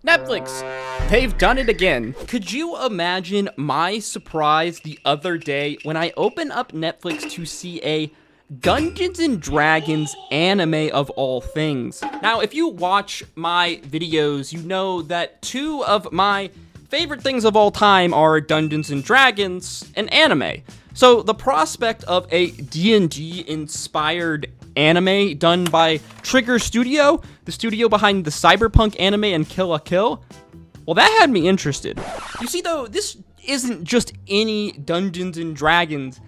Netflix, they've done it again. Could you imagine my surprise the other day when I opened up Netflix to see a Dungeons and Dragons anime of all things? Now, if you watch my videos, you know that two of my favorite things of all time are Dungeons and Dragons and anime. So the prospect of a D&D inspired anime done by Trigger Studio, the studio behind the cyberpunk anime and Kill la Kill, well, that had me interested. You see, though, this isn't just any Dungeons and Dragons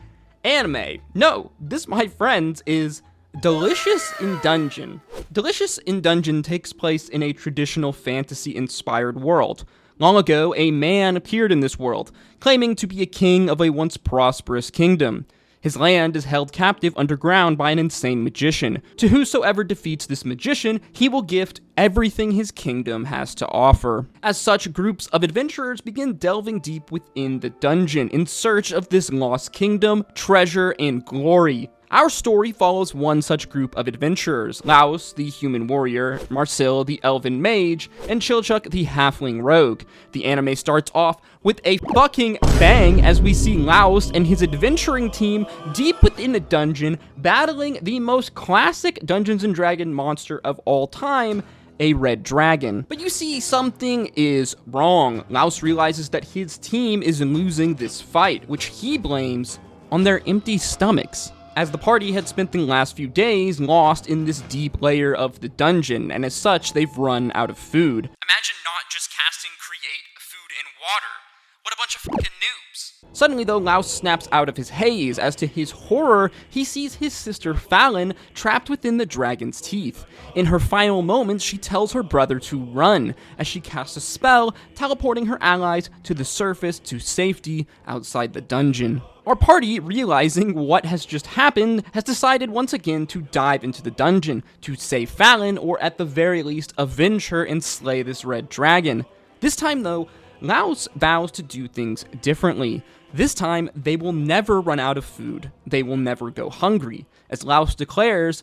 anime. No, this, my friends, is Delicious in Dungeon. Delicious in Dungeon takes place in a traditional fantasy-inspired world. Long ago, a man appeared in this world, claiming to be a king of a once prosperous kingdom. His land is held captive underground by an insane magician. To whosoever defeats this magician, he will gift everything his kingdom has to offer. As such, groups of adventurers begin delving deep within the dungeon in search of this lost kingdom, treasure, and glory. Our story follows one such group of adventurers: Laos, the human warrior, Marcel, the elven mage, and Chilchuk, the halfling rogue. The anime starts off with a fucking bang as we see Laos and his adventuring team deep within a dungeon, battling the most classic Dungeons and Dragons monster of all time, a red dragon. But you see, something is wrong. Laos realizes that his team is losing this fight, which he blames on their empty stomachs, as the party had spent the last few days lost in this deep layer of the dungeon, and as such, they've run out of food. Imagine not just casting create food and water. What a bunch of fucking noobs. Suddenly, though, Laos snaps out of his haze, as to his horror, he sees his sister Fallon trapped within the dragon's teeth. In her final moments, she tells her brother to run, as she casts a spell, teleporting her allies to the surface to safety outside the dungeon. Our party, realizing what has just happened, has decided once again to dive into the dungeon, to save Fallon, or at the very least, avenge her and slay this red dragon. This time, though, Laos vows to do things differently. This time, they will never run out of food. They will never go hungry, as Laos declares,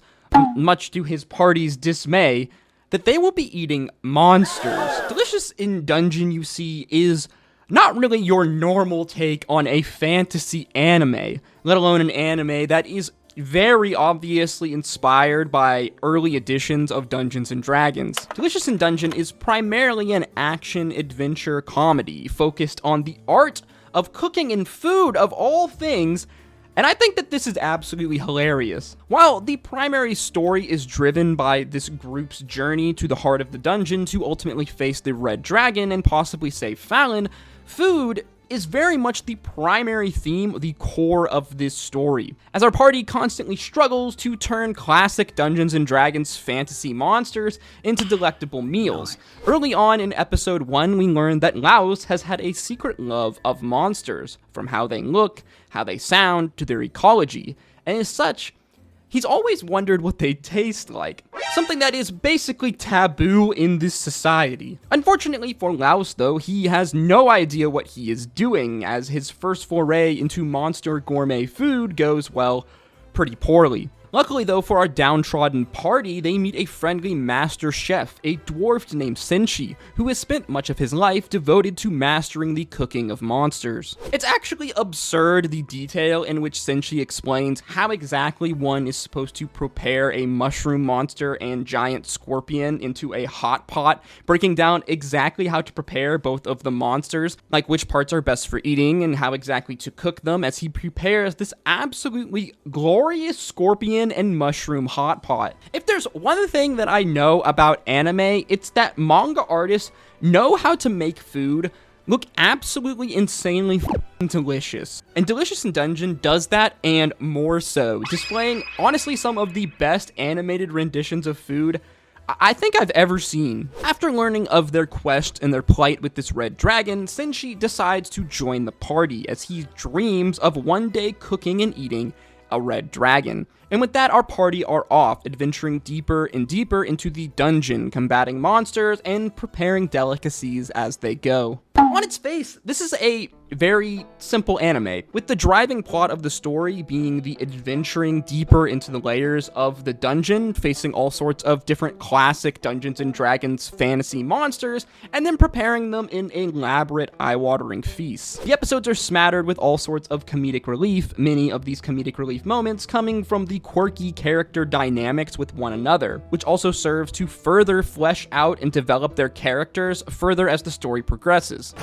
much to his party's dismay, that they will be eating monsters. Delicious in Dungeon, you see, is not really your normal take on a fantasy anime, let alone an anime that is very obviously inspired by early editions of Dungeons and Dragons. Delicious in Dungeon is primarily an action-adventure comedy focused on the art of cooking and food of all things, and I think that this is absolutely hilarious. While the primary story is driven by this group's journey to the heart of the dungeon to ultimately face the red dragon and possibly save Fallon, food is very much the primary theme, the core of this story, as our party constantly struggles to turn classic Dungeons and Dragons fantasy monsters into delectable meals. Early on in episode 1, we learn that Laos has had a secret love of monsters, from how they look, how they sound, to their ecology, and as such, he's always wondered what they taste like, something that is basically taboo in this society. Unfortunately for Laos, though, he has no idea what he is doing, as his first foray into monster gourmet food goes, well, pretty poorly. Luckily, though, for our downtrodden party, they meet a friendly master chef, a dwarf named Senshi, who has spent much of his life devoted to mastering the cooking of monsters. It's actually absurd, the detail in which Senshi explains how exactly one is supposed to prepare a mushroom monster and giant scorpion into a hot pot, breaking down exactly how to prepare both of the monsters, like which parts are best for eating and how exactly to cook them, as he prepares this absolutely glorious scorpion and mushroom hot pot. If there's one thing that I know about anime, it's that manga artists know how to make food look absolutely insanely delicious. And Delicious in Dungeon does that and more so, displaying honestly some of the best animated renditions of food I think I've ever seen. After learning of their quest and their plight with this red dragon, Senshi decides to join the party as he dreams of one day cooking and eating a red dragon. And with that, our party are off, adventuring deeper and deeper into the dungeon, combating monsters and preparing delicacies as they go. On its face, this is a very simple anime, with the driving plot of the story being the adventuring deeper into the layers of the dungeon, facing all sorts of different classic Dungeons & Dragons fantasy monsters, and then preparing them in elaborate, eye-watering feasts. The episodes are smattered with all sorts of comedic relief, many of these comedic relief moments coming from the quirky character dynamics with one another, which also serves to further flesh out and develop their characters further as the story progresses.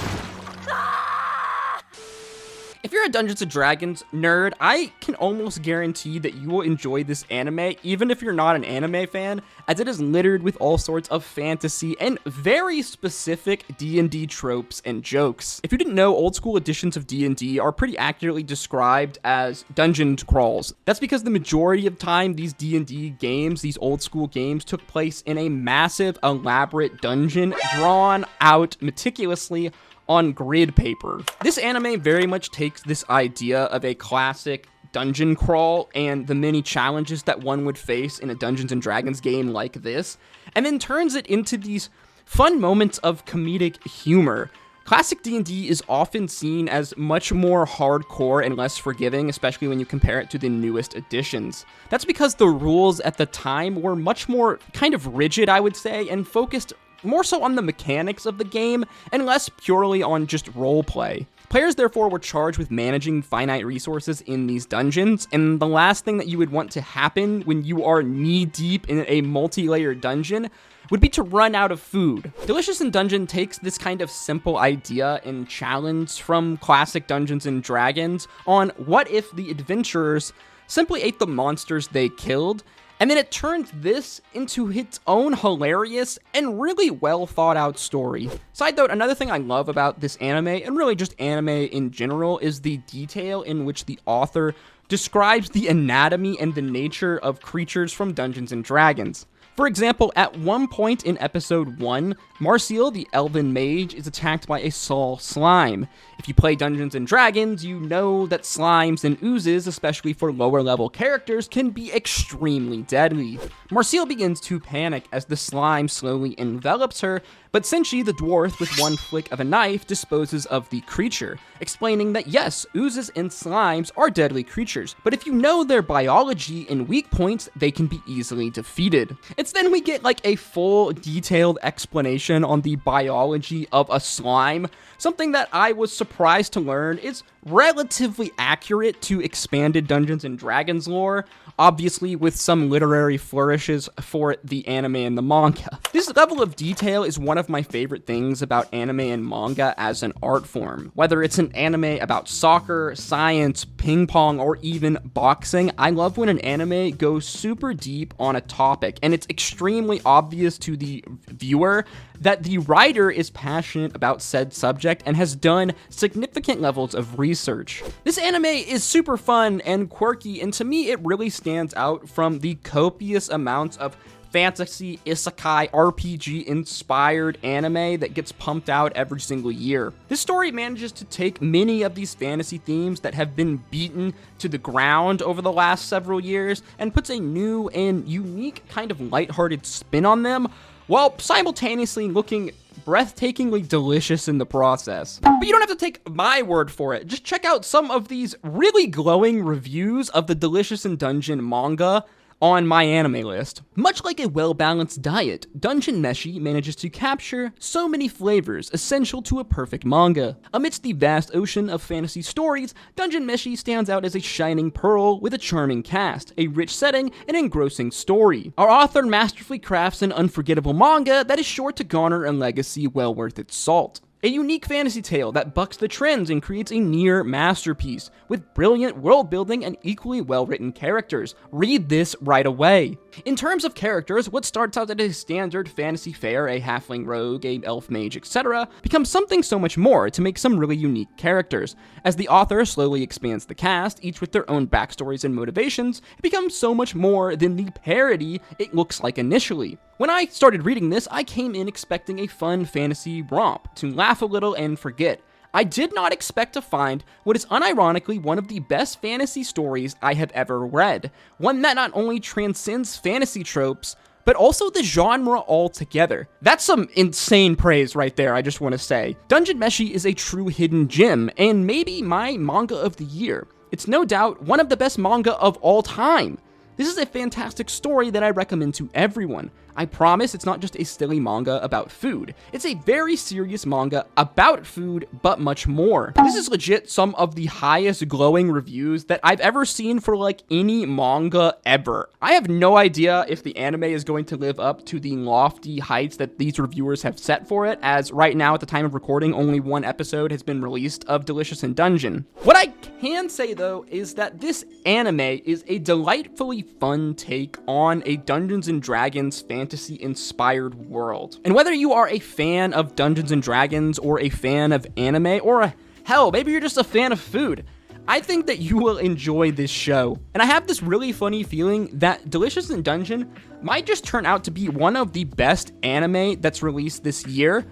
If you're a Dungeons & Dragons nerd, I can almost guarantee that you will enjoy this anime, even if you're not an anime fan, as it is littered with all sorts of fantasy and very specific D&D tropes and jokes. If you didn't know, old school editions of D&D are pretty accurately described as dungeon crawls. That's because the majority of time these D&D games, these old school games, took place in a massive, elaborate dungeon drawn out meticulously on grid paper. This anime very much takes this idea of a classic dungeon crawl and the many challenges that one would face in a Dungeons & Dragons game like this, and then turns it into these fun moments of comedic humor. Classic D&D is often seen as much more hardcore and less forgiving, especially when you compare it to the newest editions. That's because the rules at the time were much more kind of rigid, I would say, and focused more so on the mechanics of the game and less purely on just roleplay. Players therefore were charged with managing finite resources in these dungeons, and the last thing that you would want to happen when you are knee-deep in a multi-layered dungeon would be to run out of food. Delicious in Dungeon takes this kind of simple idea and challenge from classic Dungeons & Dragons on what if the adventurers simply ate the monsters they killed, and then it turns this into its own hilarious and really well thought out story. Side note, another thing I love about this anime, and really just anime in general, is the detail in which the author describes the anatomy and the nature of creatures from Dungeons & Dragons. For example, at one point in episode 1, Marciel, the elven mage, is attacked by a Saul slime. If you play Dungeons & Dragons, you know that slimes and oozes, especially for lower level characters, can be extremely deadly. Marciel begins to panic as the slime slowly envelops her, but Senshi, the dwarf, with one flick of a knife, disposes of the creature, explaining that yes, oozes and slimes are deadly creatures, but if you know their biology and weak points, they can be easily defeated. It's then we get like a full detailed explanation on the biology of a slime, something that I was surprised to learn is relatively accurate to expanded Dungeons & Dragons lore, obviously with some literary flourishes for the anime and the manga. This level of detail is one of my favorite things about anime and manga as an art form. Whether it's an anime about soccer, science, ping pong, or even boxing, I love when an anime goes super deep on a topic and it's extremely obvious to the viewer that the writer is passionate about said subject and has done significant levels of research. This anime is super fun and quirky, and to me it really stands out from the copious amounts of fantasy, isekai, RPG inspired anime that gets pumped out every single year. This story manages to take many of these fantasy themes that have been beaten to the ground over the last several years and puts a new and unique kind of lighthearted spin on them, while simultaneously looking breathtakingly delicious in the process. But you don't have to take my word for it. Just check out some of these really glowing reviews of the Delicious in Dungeon manga on my anime list. Much like a well-balanced diet, Dungeon Meshi manages to capture so many flavors essential to a perfect manga. Amidst the vast ocean of fantasy stories, Dungeon Meshi stands out as a shining pearl with a charming cast, a rich setting, and engrossing story. Our author masterfully crafts an unforgettable manga that is sure to garner a legacy well worth its salt. A unique fantasy tale that bucks the trends and creates a near masterpiece, with brilliant world building and equally well-written characters. Read this right away. In terms of characters, what starts out as a standard fantasy fare, a halfling rogue, a elf mage, etc., becomes something so much more to make some really unique characters. As the author slowly expands the cast, each with their own backstories and motivations, it becomes so much more than the parody it looks like initially. When I started reading this, I came in expecting a fun fantasy romp, to laugh a little and forget. I did not expect to find what is unironically one of the best fantasy stories I have ever read. One that not only transcends fantasy tropes, but also the genre altogether. That's some insane praise right there, I just want to say. Dungeon Meshi is a true hidden gem, and maybe my manga of the year. It's no doubt one of the best manga of all time. This is a fantastic story that I recommend to everyone. I promise it's not just a silly manga about food. It's a very serious manga about food, but much more. This is legit some of the highest glowing reviews that I've ever seen for like any manga ever. I have no idea if the anime is going to live up to the lofty heights that these reviewers have set for it, as right now at the time of recording, only one episode has been released of Delicious in Dungeon. What I can say though is that this anime is a delightfully fun take on a Dungeons and Dragons fantasy-inspired world. And whether you are a fan of Dungeons and Dragons or a fan of anime, or hell, maybe you're just a fan of food, I think that you will enjoy this show. And I have this really funny feeling that Delicious in Dungeon might just turn out to be one of the best anime that's released this year,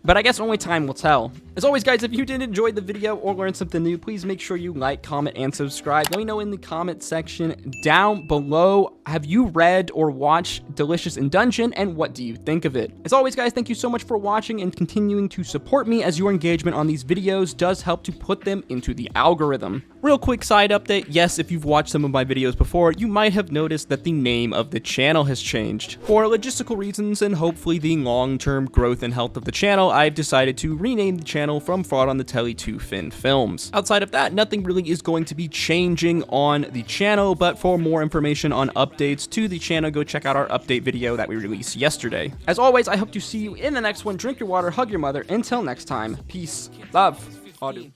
but I guess only time will tell. As always, guys, if you did enjoy the video or learn something new, please make sure you like, comment, and subscribe. Let me know in the comment section down below, have you read or watched Delicious in Dungeon, and what do you think of it? As always, guys, thank you so much for watching and continuing to support me, as your engagement on these videos does help to put them into the algorithm. Real quick side update, yes, if you've watched some of my videos before, you might have noticed that the name of the channel has changed. For logistical reasons and hopefully the long-term growth and health of the channel, I've decided to rename the channel from FraudOnTheTele to Fin Films. Outside of that, nothing really is going to be changing on the channel, but for more information on updates to the channel, go check out our update video that we released yesterday. As always, I hope to see you in the next one. Drink your water, hug your mother. Until next time, peace, love, Adu.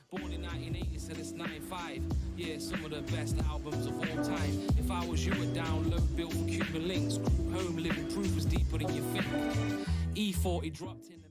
Yeah, some of the best albums of all time. If I was you, would download built for Cuban links. Group home living proof was deeper than you think. E40 dropped in the